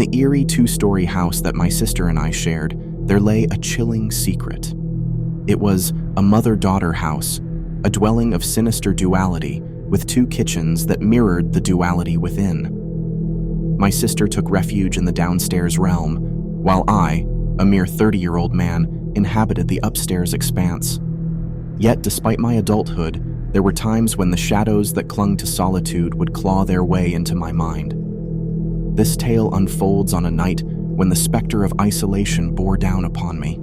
the eerie two-story house that my sister and I shared, there lay a chilling secret. It was a mother-daughter house, a dwelling of sinister duality, with two kitchens that mirrored the duality within. My sister took refuge in the downstairs realm, while I, a mere 30-year-old man, inhabited the upstairs expanse. Yet, despite my adulthood, there were times when the shadows that clung to solitude would claw their way into my mind. This tale unfolds on a night when the specter of isolation bore down upon me.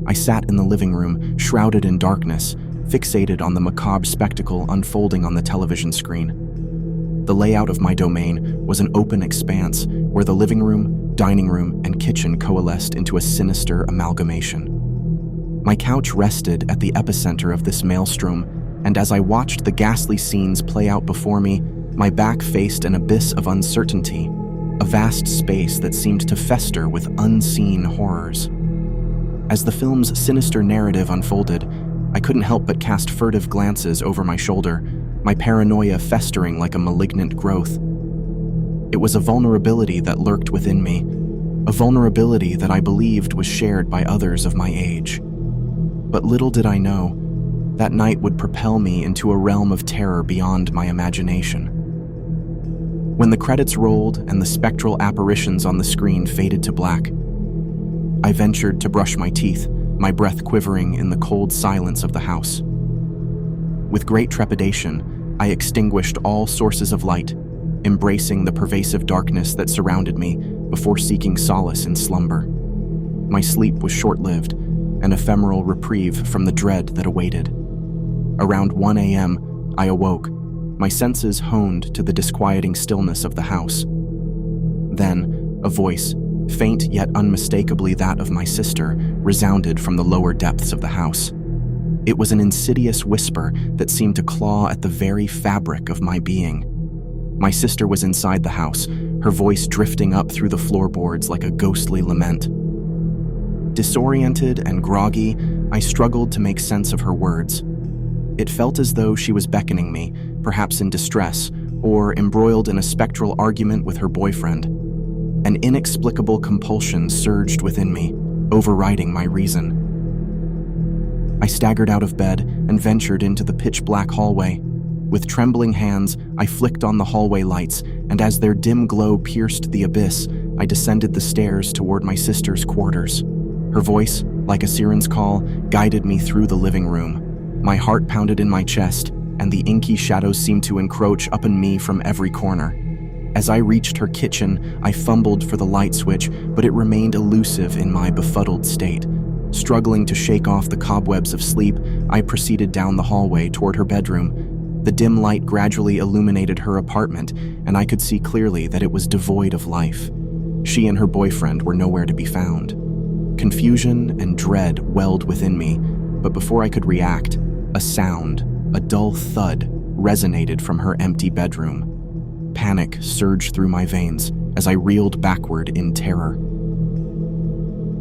I sat in the living room, shrouded in darkness, fixated on the macabre spectacle unfolding on the television screen. The layout of my domain was an open expanse where the living room, dining room, and kitchen coalesced into a sinister amalgamation. My couch rested at the epicenter of this maelstrom, and as I watched the ghastly scenes play out before me, my back faced an abyss of uncertainty, a vast space that seemed to fester with unseen horrors. As the film's sinister narrative unfolded, I couldn't help but cast furtive glances over my shoulder, my paranoia festering like a malignant growth. It was a vulnerability that lurked within me, a vulnerability that I believed was shared by others of my age. But little did I know, that night would propel me into a realm of terror beyond my imagination. When the credits rolled and the spectral apparitions on the screen faded to black, I ventured to brush my teeth, my breath quivering in the cold silence of the house. With great trepidation, I extinguished all sources of light, embracing the pervasive darkness that surrounded me before seeking solace in slumber. My sleep was short-lived, an ephemeral reprieve from the dread that awaited. Around 1 a.m., I awoke, my senses honed to the disquieting stillness of the house. Then, a voice, faint yet unmistakably that of my sister, resounded from the lower depths of the house. It was an insidious whisper that seemed to claw at the very fabric of my being. My sister was inside the house, her voice drifting up through the floorboards like a ghostly lament. Disoriented and groggy, I struggled to make sense of her words. It felt as though she was beckoning me, perhaps in distress, or embroiled in a spectral argument with her boyfriend. An inexplicable compulsion surged within me, overriding my reason. I staggered out of bed and ventured into the pitch-black hallway. With trembling hands, I flicked on the hallway lights, and as their dim glow pierced the abyss, I descended the stairs toward my sister's quarters. Her voice, like a siren's call, guided me through the living room. My heart pounded in my chest, and the inky shadows seemed to encroach upon me from every corner. As I reached her kitchen, I fumbled for the light switch, but it remained elusive in my befuddled state. Struggling to shake off the cobwebs of sleep, I proceeded down the hallway toward her bedroom. The dim light gradually illuminated her apartment, and I could see clearly that it was devoid of life. She and her boyfriend were nowhere to be found. Confusion and dread welled within me, but before I could react, a sound, a dull thud, resonated from her empty bedroom. Panic surged through my veins as I reeled backward in terror.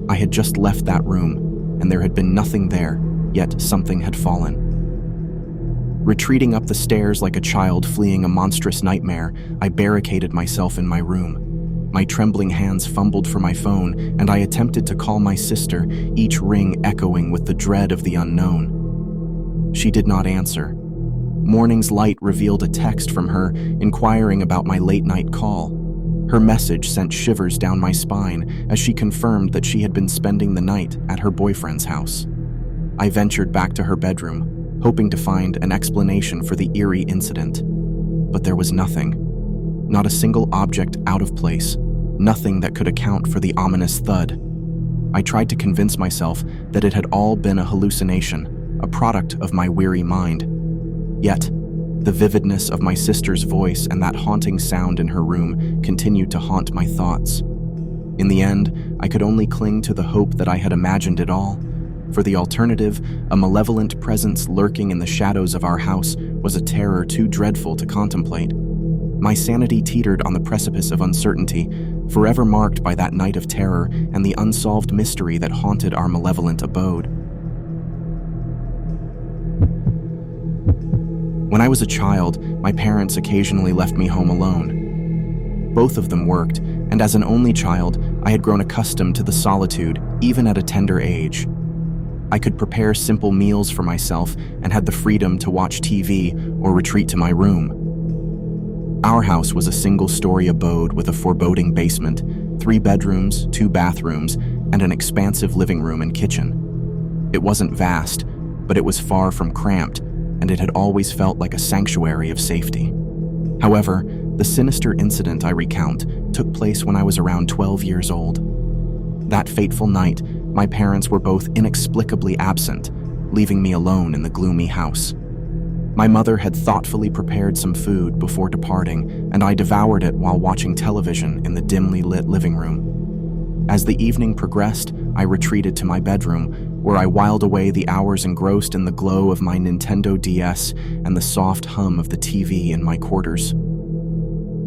I had just left that room, and there had been nothing there, yet something had fallen. Retreating up the stairs like a child fleeing a monstrous nightmare, I barricaded myself in my room. My trembling hands fumbled for my phone, and I attempted to call my sister, each ring echoing with the dread of the unknown. She did not answer. Morning's light revealed a text from her inquiring about my late-night call. Her message sent shivers down my spine as she confirmed that she had been spending the night at her boyfriend's house. I ventured back to her bedroom, hoping to find an explanation for the eerie incident. But there was nothing. Not a single object out of place, nothing that could account for the ominous thud. I tried to convince myself that it had all been a hallucination, a product of my weary mind. Yet, the vividness of my sister's voice and that haunting sound in her room continued to haunt my thoughts. In the end, I could only cling to the hope that I had imagined it all. For the alternative, a malevolent presence lurking in the shadows of our house was a terror too dreadful to contemplate. My sanity teetered on the precipice of uncertainty, forever marked by that night of terror and the unsolved mystery that haunted our malevolent abode. When I was a child, my parents occasionally left me home alone. Both of them worked, and as an only child, I had grown accustomed to the solitude, even at a tender age. I could prepare simple meals for myself and had the freedom to watch TV or retreat to my room. Our house was a single-story abode with a foreboding basement, 3 bedrooms, 2 bathrooms, and an expansive living room and kitchen. It wasn't vast, but it was far from cramped, and it had always felt like a sanctuary of safety. However, the sinister incident I recount took place when I was around 12 years old. That fateful night, my parents were both inexplicably absent, leaving me alone in the gloomy house. My mother had thoughtfully prepared some food before departing, and I devoured it while watching television in the dimly lit living room. As the evening progressed, I retreated to my bedroom, where I whiled away the hours engrossed in the glow of my Nintendo DS and the soft hum of the TV in my quarters.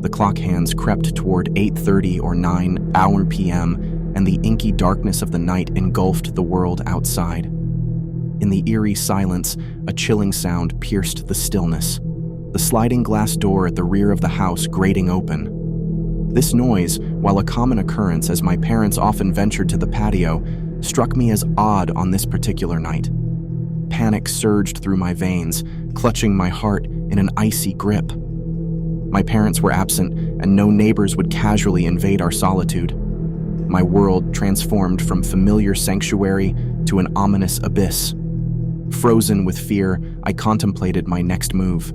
The clock hands crept toward 8:30 or 9 p.m., and the inky darkness of the night engulfed the world outside. In the eerie silence, a chilling sound pierced the stillness, the sliding glass door at the rear of the house grating open. This noise, while a common occurrence as my parents often ventured to the patio, struck me as odd on this particular night. Panic surged through my veins, clutching my heart in an icy grip. My parents were absent, and no neighbors would casually invade our solitude. My world transformed from familiar sanctuary to an ominous abyss. Frozen with fear, I contemplated my next move.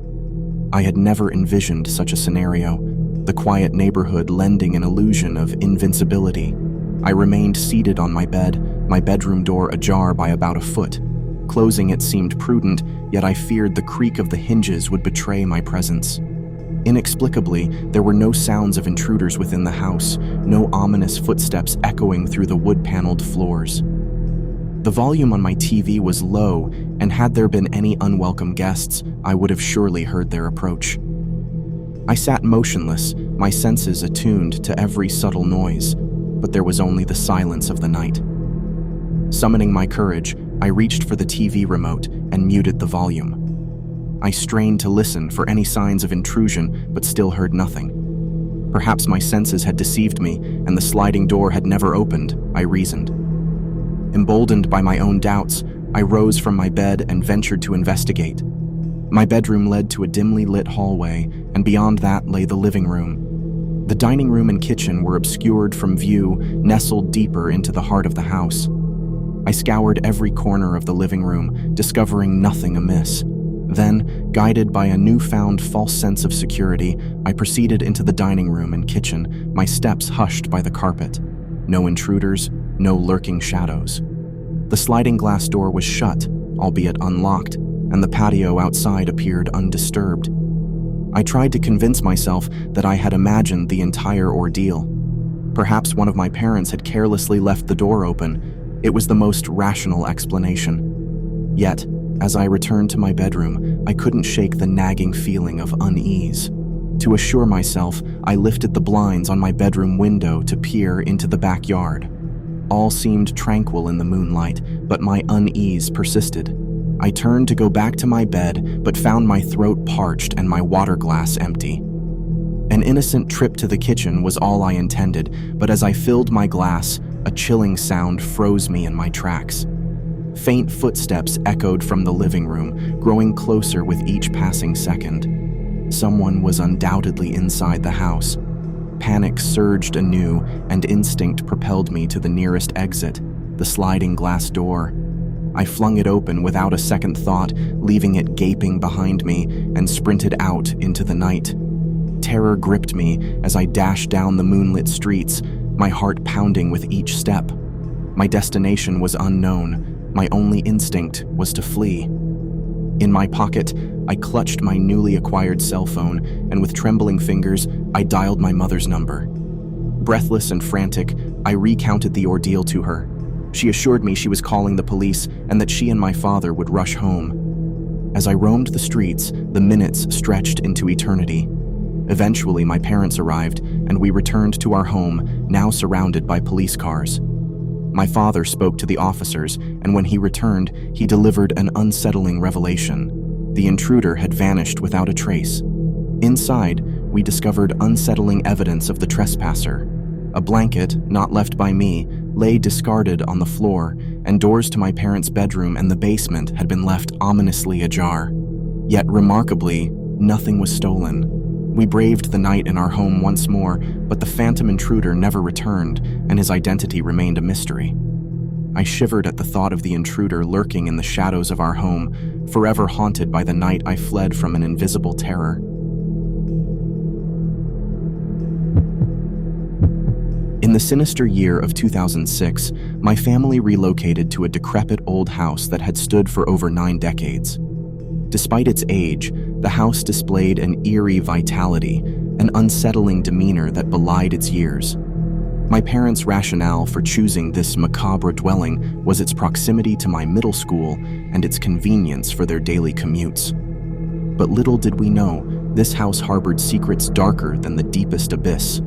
I had never envisioned such a scenario, the quiet neighborhood lending an illusion of invincibility. I remained seated on my bed, my bedroom door ajar by about a foot. Closing it seemed prudent, yet I feared the creak of the hinges would betray my presence. Inexplicably, there were no sounds of intruders within the house, no ominous footsteps echoing through the wood-paneled floors. The volume on my TV was low, and had there been any unwelcome guests, I would have surely heard their approach. I sat motionless, my senses attuned to every subtle noise, but there was only the silence of the night. Summoning my courage, I reached for the TV remote and muted the volume. I strained to listen for any signs of intrusion, but still heard nothing. Perhaps my senses had deceived me, and the sliding door had never opened, I reasoned. Emboldened by my own doubts, I rose from my bed and ventured to investigate. My bedroom led to a dimly lit hallway, and beyond that lay the living room. The dining room and kitchen were obscured from view, nestled deeper into the heart of the house. I scoured every corner of the living room, discovering nothing amiss. Then, guided by a newfound false sense of security, I proceeded into the dining room and kitchen, my steps hushed by the carpet. No intruders, no lurking shadows. The sliding glass door was shut, albeit unlocked, and the patio outside appeared undisturbed. I tried to convince myself that I had imagined the entire ordeal. Perhaps one of my parents had carelessly left the door open. It was the most rational explanation. Yet, as I returned to my bedroom, I couldn't shake the nagging feeling of unease. To assure myself, I lifted the blinds on my bedroom window to peer into the backyard. All seemed tranquil in the moonlight, but my unease persisted. I turned to go back to my bed, but found my throat parched and my water glass empty. An innocent trip to the kitchen was all I intended, but as I filled my glass, a chilling sound froze me in my tracks. Faint footsteps echoed from the living room, growing closer with each passing second. Someone was undoubtedly inside the house. Panic surged anew, and instinct propelled me to the nearest exit, the sliding glass door. I flung it open without a second thought, leaving it gaping behind me, and sprinted out into the night. Terror gripped me as I dashed down the moonlit streets, my heart pounding with each step. My destination was unknown. My only instinct was to flee. In my pocket, I clutched my newly acquired cell phone, and with trembling fingers, I dialed my mother's number. Breathless and frantic, I recounted the ordeal to her. She assured me she was calling the police and that she and my father would rush home. As I roamed the streets, the minutes stretched into eternity. Eventually, my parents arrived, and we returned to our home, now surrounded by police cars. My father spoke to the officers, and when he returned, he delivered an unsettling revelation. The intruder had vanished without a trace. Inside, we discovered unsettling evidence of the trespasser. A blanket, not left by me, lay discarded on the floor, and doors to my parents' bedroom and the basement had been left ominously ajar. Yet, remarkably, nothing was stolen. We braved the night in our home once more, but the phantom intruder never returned, and his identity remained a mystery. I shivered at the thought of the intruder lurking in the shadows of our home, forever haunted by the night I fled from an invisible terror. In the sinister year of 2006, my family relocated to a decrepit old house that had stood for over 9 decades. Despite its age, the house displayed an eerie vitality, an unsettling demeanor that belied its years. My parents' rationale for choosing this macabre dwelling was its proximity to my middle school and its convenience for their daily commutes. But little did we know, this house harbored secrets darker than the deepest abyss.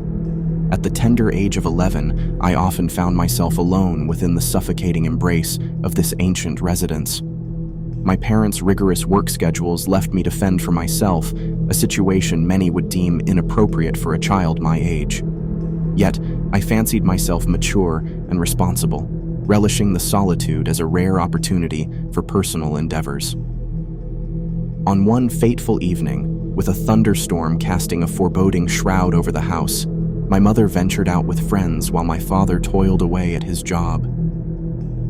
At the tender age of 11, I often found myself alone within the suffocating embrace of this ancient residence. My parents' rigorous work schedules left me to fend for myself, a situation many would deem inappropriate for a child my age. Yet, I fancied myself mature and responsible, relishing the solitude as a rare opportunity for personal endeavors. On one fateful evening, with a thunderstorm casting a foreboding shroud over the house, my mother ventured out with friends while my father toiled away at his job.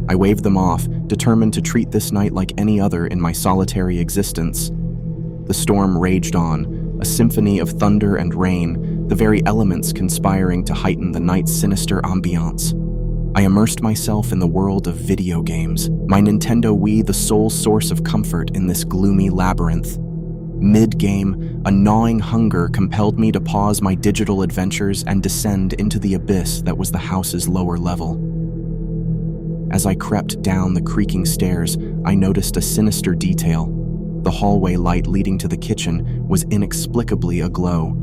I waved them off, determined to treat this night like any other in my solitary existence. The storm raged on, a symphony of thunder and rain, the very elements conspiring to heighten the night's sinister ambiance. I immersed myself in the world of video games, my Nintendo Wii the sole source of comfort in this gloomy labyrinth. Mid-game, a gnawing hunger compelled me to pause my digital adventures and descend into the abyss that was the house's lower level. As I crept down the creaking stairs, I noticed a sinister detail. The hallway light leading to the kitchen was inexplicably aglow.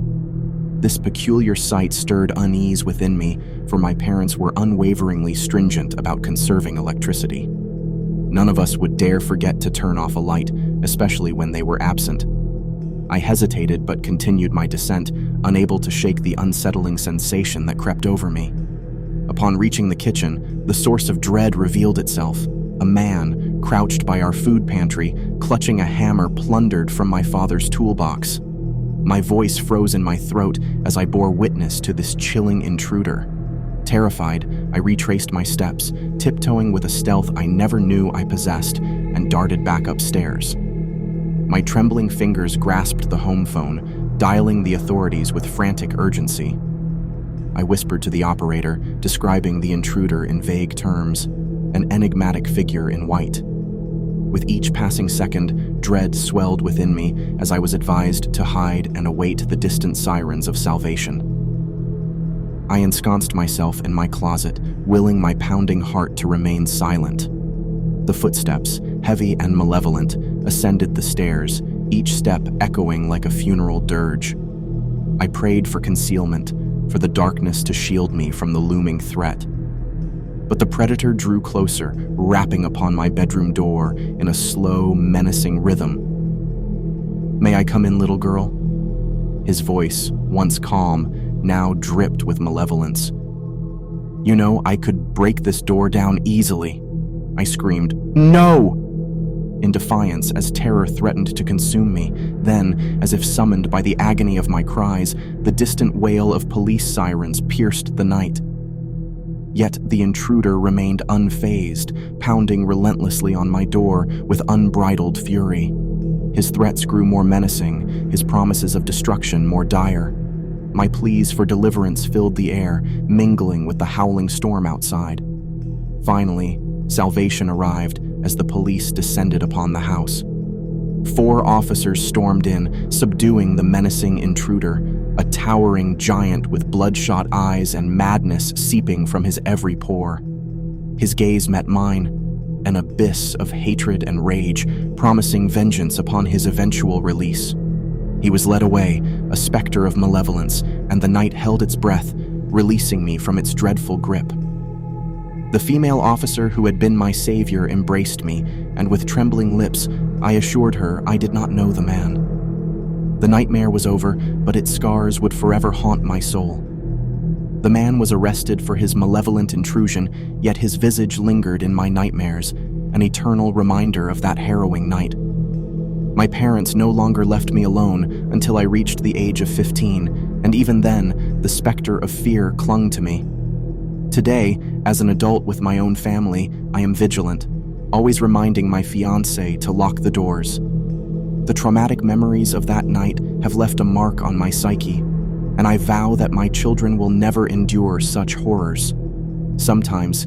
This peculiar sight stirred unease within me, for my parents were unwaveringly stringent about conserving electricity. None of us would dare forget to turn off a light, especially when they were absent. I hesitated but continued my descent, unable to shake the unsettling sensation that crept over me. Upon reaching the kitchen, the source of dread revealed itself. A man, crouched by our food pantry, clutching a hammer plundered from my father's toolbox. My voice froze in my throat as I bore witness to this chilling intruder. Terrified, I retraced my steps, tiptoeing with a stealth I never knew I possessed, and darted back upstairs. My trembling fingers grasped the home phone, dialing the authorities with frantic urgency. I whispered to the operator, describing the intruder in vague terms, an enigmatic figure in white. With each passing second, dread swelled within me as I was advised to hide and await the distant sirens of salvation. I ensconced myself in my closet, willing my pounding heart to remain silent. The footsteps, heavy and malevolent, ascended the stairs, each step echoing like a funeral dirge. I prayed for concealment, for the darkness to shield me from the looming threat. But the predator drew closer, rapping upon my bedroom door in a slow, menacing rhythm. "May I come in, little girl?" His voice, once calm, now dripped with malevolence. "You know, I could break this door down easily." I screamed, "No!" in defiance as terror threatened to consume me. Then, as if summoned by the agony of my cries, the distant wail of police sirens pierced the night. Yet the intruder remained unfazed, pounding relentlessly on my door with unbridled fury. His threats grew more menacing, his promises of destruction more dire. My pleas for deliverance filled the air, mingling with the howling storm outside. Finally, salvation arrived as the police descended upon the house. 4 officers stormed in, subduing the menacing intruder, a towering giant with bloodshot eyes and madness seeping from his every pore. His gaze met mine, an abyss of hatred and rage, promising vengeance upon his eventual release. He was led away, a specter of malevolence, and the night held its breath, releasing me from its dreadful grip. The female officer who had been my savior embraced me, and with trembling lips, I assured her I did not know the man. The nightmare was over, but its scars would forever haunt my soul. The man was arrested for his malevolent intrusion, yet his visage lingered in my nightmares, an eternal reminder of that harrowing night. My parents no longer left me alone until I reached the age of 15, and even then, the specter of fear clung to me. Today, as an adult with my own family, I am vigilant, always reminding my fiancé to lock the doors. The traumatic memories of that night have left a mark on my psyche, and I vow that my children will never endure such horrors. Sometimes,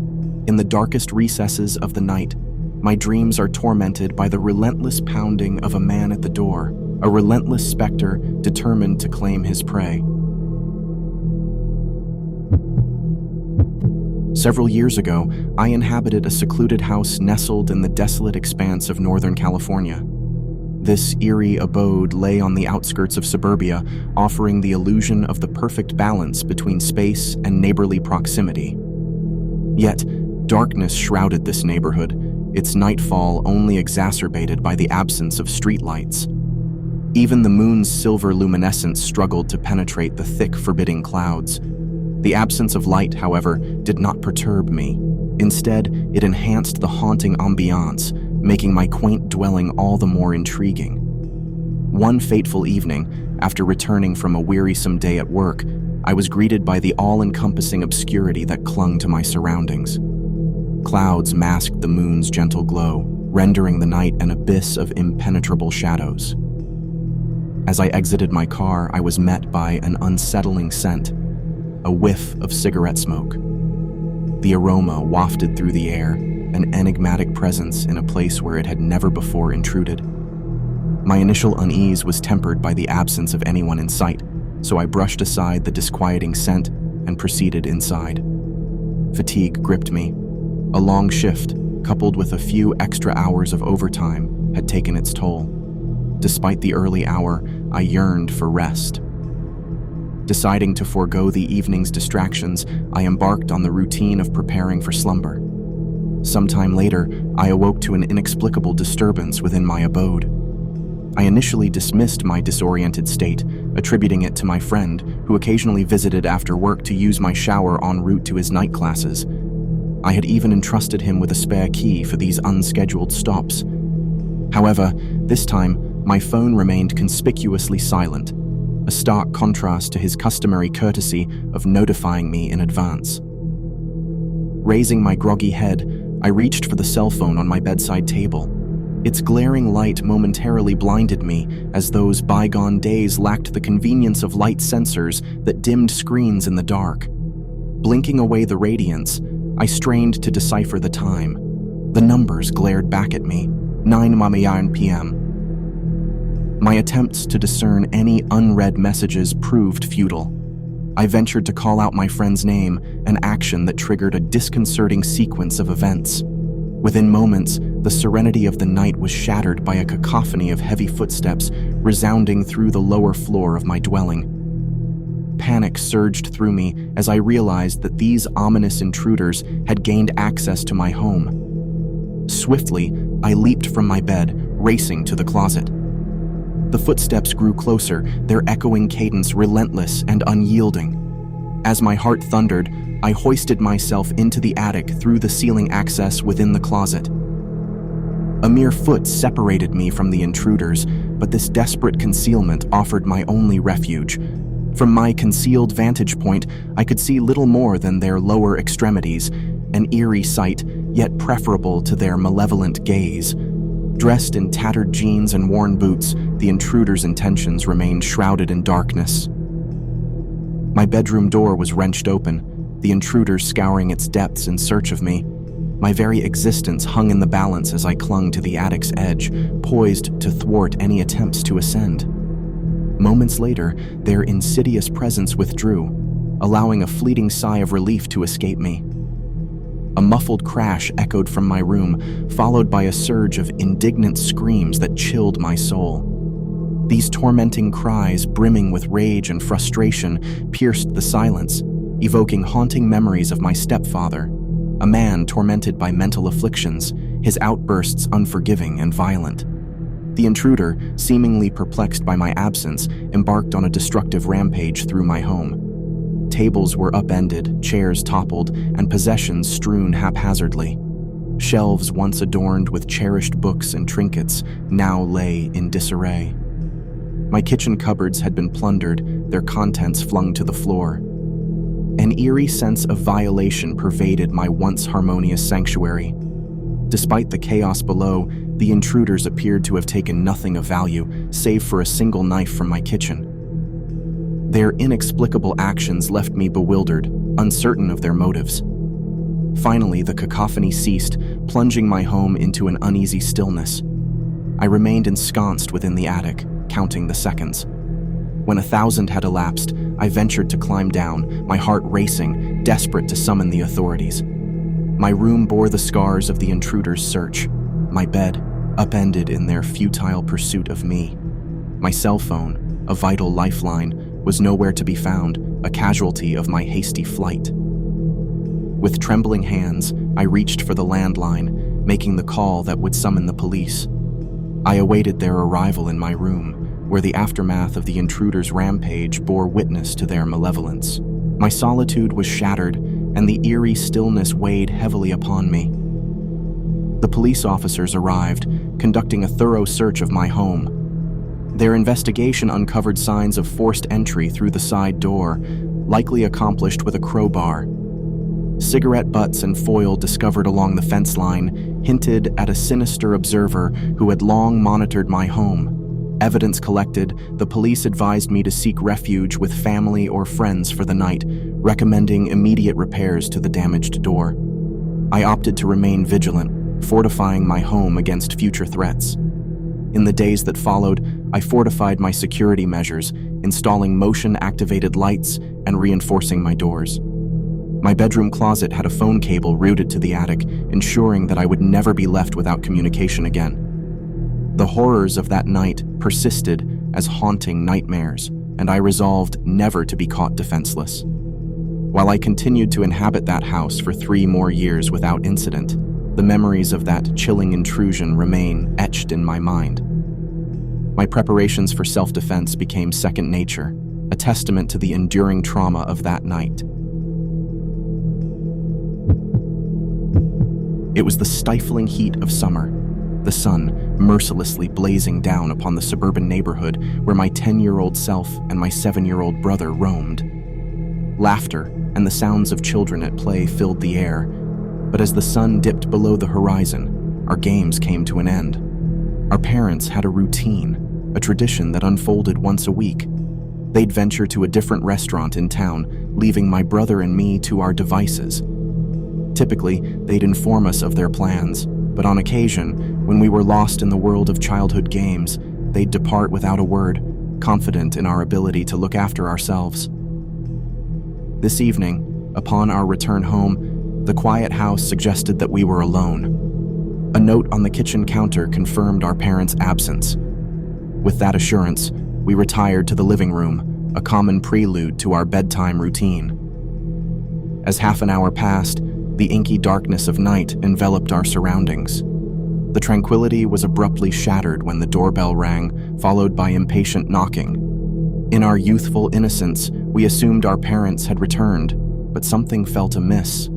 in the darkest recesses of the night, my dreams are tormented by the relentless pounding of a man at the door, a relentless specter determined to claim his prey. Several years ago, I inhabited a secluded house nestled in the desolate expanse of Northern California. This eerie abode lay on the outskirts of suburbia, offering the illusion of the perfect balance between space and neighborly proximity. Yet, darkness shrouded this neighborhood, its nightfall only exacerbated by the absence of streetlights. Even the moon's silver luminescence struggled to penetrate the thick, forbidding clouds. The absence of light, however, did not perturb me. Instead, it enhanced the haunting ambiance, making my quaint dwelling all the more intriguing. One fateful evening, after returning from a wearisome day at work, I was greeted by the all-encompassing obscurity that clung to my surroundings. Clouds masked the moon's gentle glow, rendering the night an abyss of impenetrable shadows. As I exited my car, I was met by an unsettling scent, a whiff of cigarette smoke. The aroma wafted through the air, an enigmatic presence in a place where it had never before intruded. My initial unease was tempered by the absence of anyone in sight, so I brushed aside the disquieting scent and proceeded inside. Fatigue gripped me. A long shift, coupled with a few extra hours of overtime, had taken its toll. Despite the early hour, I yearned for rest. Deciding to forego the evening's distractions, I embarked on the routine of preparing for slumber. Sometime later, I awoke to an inexplicable disturbance within my abode. I initially dismissed my disoriented state, attributing it to my friend, who occasionally visited after work to use my shower en route to his night classes. I had even entrusted him with a spare key for these unscheduled stops. However, this time, my phone remained conspicuously silent, a stark contrast to his customary courtesy of notifying me in advance. Raising my groggy head, I reached for the cell phone on my bedside table. Its glaring light momentarily blinded me, as those bygone days lacked the convenience of light sensors that dimmed screens in the dark. Blinking away the radiance, I strained to decipher the time. The numbers glared back at me, 9 p.m. My attempts to discern any unread messages proved futile. I ventured to call out my friend's name, an action that triggered a disconcerting sequence of events. Within moments, the serenity of the night was shattered by a cacophony of heavy footsteps resounding through the lower floor of my dwelling. Panic surged through me as I realized that these ominous intruders had gained access to my home. Swiftly, I leaped from my bed, racing to the closet. The footsteps grew closer, their echoing cadence relentless and unyielding. As my heart thundered, I hoisted myself into the attic through the ceiling access within the closet. A mere foot separated me from the intruders, but this desperate concealment offered my only refuge. From my concealed vantage point, I could see little more than their lower extremities, an eerie sight, yet preferable to their malevolent gaze. Dressed in tattered jeans and worn boots, the intruders' intentions remained shrouded in darkness. My bedroom door was wrenched open, the intruders scouring its depths in search of me. My very existence hung in the balance as I clung to the attic's edge, poised to thwart any attempts to ascend. Moments later, their insidious presence withdrew, allowing a fleeting sigh of relief to escape me. A muffled crash echoed from my room, followed by a surge of indignant screams that chilled my soul. These tormenting cries, brimming with rage and frustration, pierced the silence, evoking haunting memories of my stepfather, a man tormented by mental afflictions, his outbursts unforgiving and violent. The intruder, seemingly perplexed by my absence, embarked on a destructive rampage through my home. Tables were upended, chairs toppled, and possessions strewn haphazardly. Shelves once adorned with cherished books and trinkets now lay in disarray. My kitchen cupboards had been plundered, their contents flung to the floor. An eerie sense of violation pervaded my once harmonious sanctuary. Despite the chaos below, the intruders appeared to have taken nothing of value, save for a single knife from my kitchen. Their inexplicable actions left me bewildered, uncertain of their motives. Finally, the cacophony ceased, plunging my home into an uneasy stillness. I remained ensconced within the attic, counting the seconds. When 1,000 had elapsed, I ventured to climb down, my heart racing, desperate to summon the authorities. My room bore the scars of the intruders' search, my bed upended in their futile pursuit of me. My cell phone, a vital lifeline, was nowhere to be found, a casualty of my hasty flight. With trembling hands, I reached for the landline, making the call that would summon the police. I awaited their arrival in my room, where the aftermath of the intruders' rampage bore witness to their malevolence. My solitude was shattered, and the eerie stillness weighed heavily upon me. The police officers arrived, conducting a thorough search of my home. Their investigation uncovered signs of forced entry through the side door, likely accomplished with a crowbar. Cigarette butts and foil discovered along the fence line hinted at a sinister observer who had long monitored my home. Evidence collected, the police advised me to seek refuge with family or friends for the night, recommending immediate repairs to the damaged door. I opted to remain vigilant, fortifying my home against future threats. In the days that followed, I fortified my security measures, installing motion-activated lights and reinforcing my doors. My bedroom closet had a phone cable routed to the attic, ensuring that I would never be left without communication again. The horrors of that night persisted as haunting nightmares, and I resolved never to be caught defenseless. While I continued to inhabit that house for 3 more years without incident, the memories of that chilling intrusion remain etched in my mind. My preparations for self-defense became second nature, a testament to the enduring trauma of that night. It was the stifling heat of summer, the sun mercilessly blazing down upon the suburban neighborhood where my 10-year-old self and my 7-year-old brother roamed. Laughter and the sounds of children at play filled the air, but as the sun dipped below the horizon, our games came to an end. Our parents had a routine, a tradition that unfolded once a week. They'd venture to a different restaurant in town, leaving my brother and me to our devices. Typically, they'd inform us of their plans, but on occasion, when we were lost in the world of childhood games, they'd depart without a word, confident in our ability to look after ourselves. This evening, upon our return home, the quiet house suggested that we were alone. A note on the kitchen counter confirmed our parents' absence. With that assurance, we retired to the living room, a common prelude to our bedtime routine. As half an hour passed, the inky darkness of night enveloped our surroundings. The tranquility was abruptly shattered when the doorbell rang, followed by impatient knocking. In our youthful innocence, we assumed our parents had returned, but something felt amiss.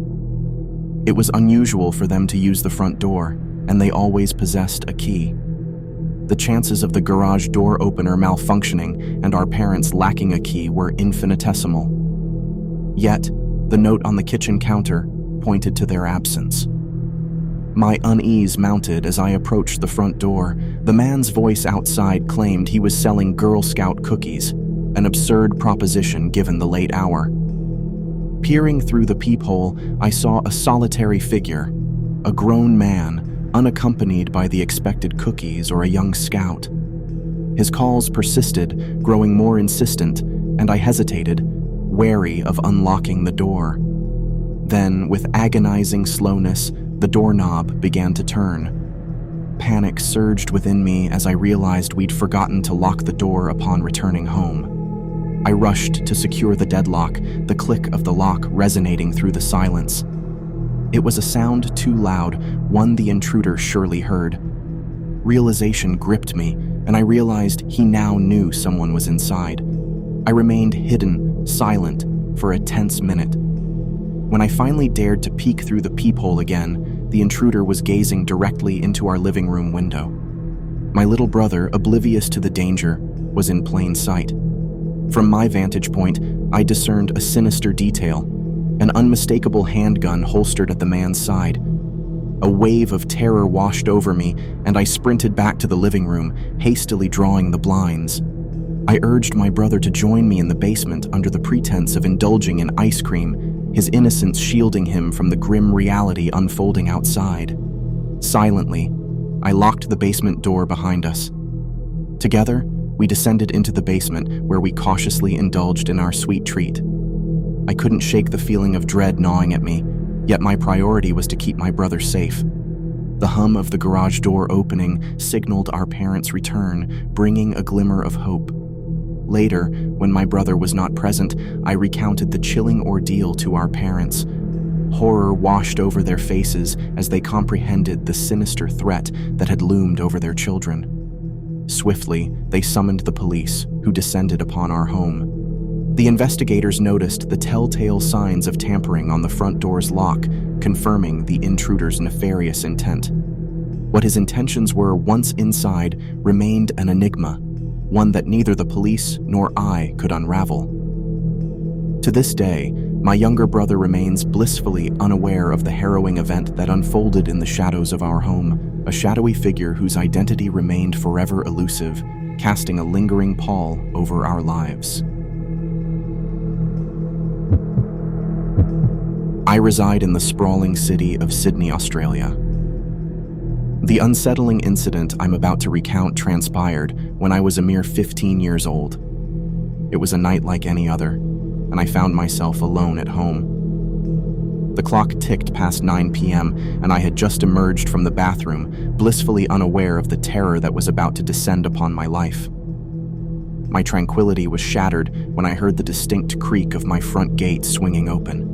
It was unusual for them to use the front door, and they always possessed a key. The chances of the garage door opener malfunctioning and our parents lacking a key were infinitesimal. Yet, the note on the kitchen counter pointed to their absence. My unease mounted as I approached the front door. The man's voice outside claimed he was selling Girl Scout cookies, an absurd proposition given the late hour. Peering through the peephole, I saw a solitary figure, a grown man, unaccompanied by the expected cookies or a young scout. His calls persisted, growing more insistent, and I hesitated, wary of unlocking the door. Then, with agonizing slowness, the doorknob began to turn. Panic surged within me as I realized we'd forgotten to lock the door upon returning home. I rushed to secure the deadlock, the click of the lock resonating through the silence. It was a sound too loud, one the intruder surely heard. Realization gripped me, and I realized he now knew someone was inside. I remained hidden, silent, for a tense minute. When I finally dared to peek through the peephole again, the intruder was gazing directly into our living room window. My little brother, oblivious to the danger, was in plain sight. From my vantage point, I discerned a sinister detail, an unmistakable handgun holstered at the man's side. A wave of terror washed over me, and I sprinted back to the living room, hastily drawing the blinds. I urged my brother to join me in the basement under the pretense of indulging in ice cream, his innocence shielding him from the grim reality unfolding outside. Silently, I locked the basement door behind us. Together, we descended into the basement where we cautiously indulged in our sweet treat. I couldn't shake the feeling of dread gnawing at me, yet my priority was to keep my brother safe. The hum of the garage door opening signaled our parents' return, bringing a glimmer of hope. Later, when my brother was not present, I recounted the chilling ordeal to our parents. Horror washed over their faces as they comprehended the sinister threat that had loomed over their children. Swiftly, they summoned the police, who descended upon our home. The investigators noticed the telltale signs of tampering on the front door's lock, confirming the intruder's nefarious intent. What his intentions were once inside remained an enigma, one that neither the police nor I could unravel. To this day, my younger brother remains blissfully unaware of the harrowing event that unfolded in the shadows of our home, a shadowy figure whose identity remained forever elusive, casting a lingering pall over our lives. I reside in the sprawling city of Sydney, Australia. The unsettling incident I'm about to recount transpired when I was a mere 15 years old. It was a night like any other, and I found myself alone at home. The clock ticked past 9 p.m., and I had just emerged from the bathroom, blissfully unaware of the terror that was about to descend upon my life. My tranquility was shattered when I heard the distinct creak of my front gate swinging open.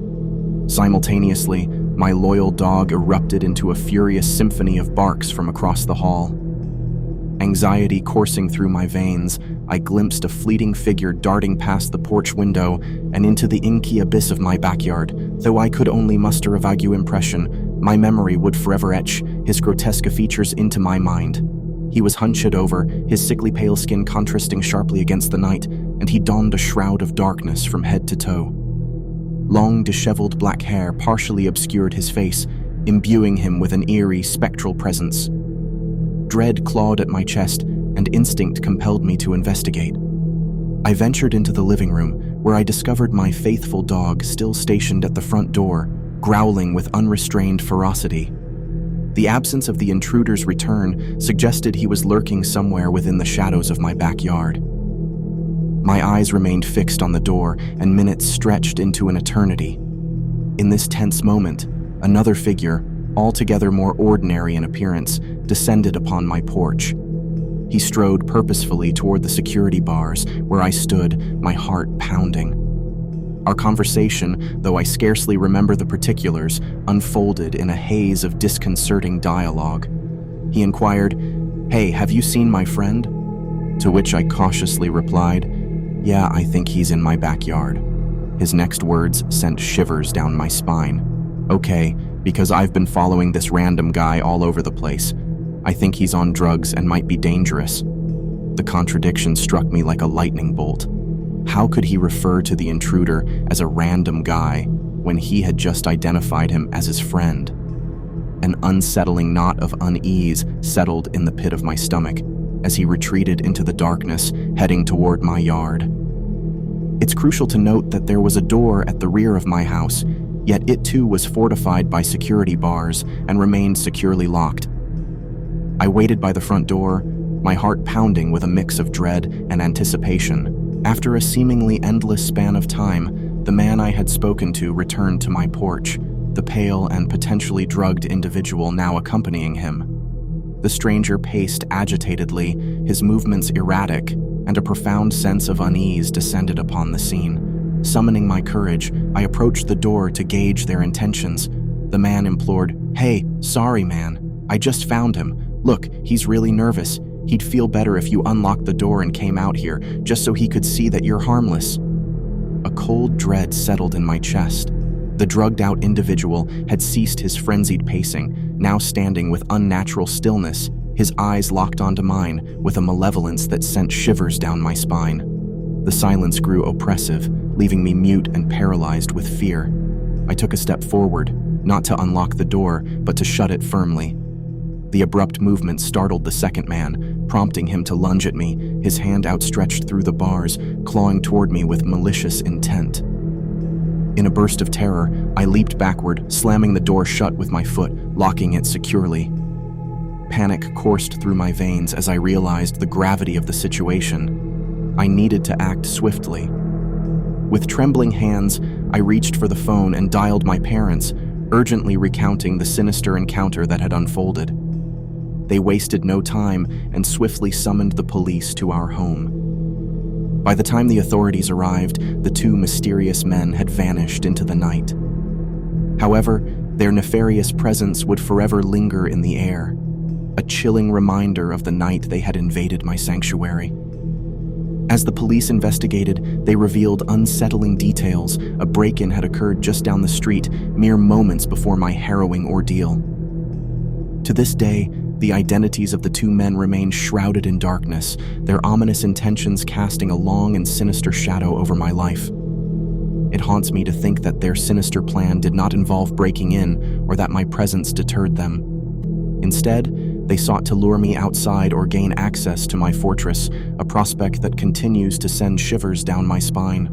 Simultaneously, my loyal dog erupted into a furious symphony of barks from across the hall. Anxiety coursing through my veins, I glimpsed a fleeting figure darting past the porch window and into the inky abyss of my backyard. Though I could only muster a vague impression, my memory would forever etch his grotesque features into my mind. He was hunched over, his sickly pale skin contrasting sharply against the night, and he donned a shroud of darkness from head to toe. Long, disheveled black hair partially obscured his face, imbuing him with an eerie, spectral presence. Dread clawed at my chest, and instinct compelled me to investigate. I ventured into the living room, where I discovered my faithful dog still stationed at the front door, growling with unrestrained ferocity. The absence of the intruder's return suggested he was lurking somewhere within the shadows of my backyard. My eyes remained fixed on the door, and minutes stretched into an eternity. In this tense moment, another figure, altogether more ordinary in appearance, descended upon my porch. He strode purposefully toward the security bars, where I stood, my heart pounding. Our conversation, though I scarcely remember the particulars, unfolded in a haze of disconcerting dialogue. He inquired, "Hey, have you seen my friend?" To which I cautiously replied, "Yeah, I think he's in my backyard." His next words sent shivers down my spine. "Okay, because I've been following this random guy all over the place. I think he's on drugs and might be dangerous." The contradiction struck me like a lightning bolt. How could he refer to the intruder as a random guy when he had just identified him as his friend? An unsettling knot of unease settled in the pit of my stomach as he retreated into the darkness, heading toward my yard. It's crucial to note that there was a door at the rear of my house, yet it too was fortified by security bars and remained securely locked. I waited by the front door, my heart pounding with a mix of dread and anticipation. After a seemingly endless span of time, the man I had spoken to returned to my porch, the pale and potentially drugged individual now accompanying him. The stranger paced agitatedly, his movements erratic, and a profound sense of unease descended upon the scene. Summoning my courage, I approached the door to gauge their intentions. The man implored, "Hey, sorry man, I just found him. Look, he's really nervous. He'd feel better if you unlocked the door and came out here, just so he could see that you're harmless." A cold dread settled in my chest. The drugged-out individual had ceased his frenzied pacing, now standing with unnatural stillness, his eyes locked onto mine with a malevolence that sent shivers down my spine. The silence grew oppressive, leaving me mute and paralyzed with fear. I took a step forward, not to unlock the door, but to shut it firmly. The abrupt movement startled the second man, prompting him to lunge at me, his hand outstretched through the bars, clawing toward me with malicious intent. In a burst of terror, I leaped backward, slamming the door shut with my foot, locking it securely. Panic coursed through my veins as I realized the gravity of the situation. I needed to act swiftly. With trembling hands, I reached for the phone and dialed my parents, urgently recounting the sinister encounter that had unfolded. They wasted no time and swiftly summoned the police to our home. By the time the authorities arrived, the two mysterious men had vanished into the night. However, their nefarious presence would forever linger in the air, a chilling reminder of the night they had invaded my sanctuary. As the police investigated, they revealed unsettling details. A break-in had occurred just down the street, mere moments before my harrowing ordeal. To this day, the identities of the two men remain shrouded in darkness, their ominous intentions casting a long and sinister shadow over my life. It haunts me to think that their sinister plan did not involve breaking in, or that my presence deterred them. Instead, they sought to lure me outside or gain access to my fortress, a prospect that continues to send shivers down my spine.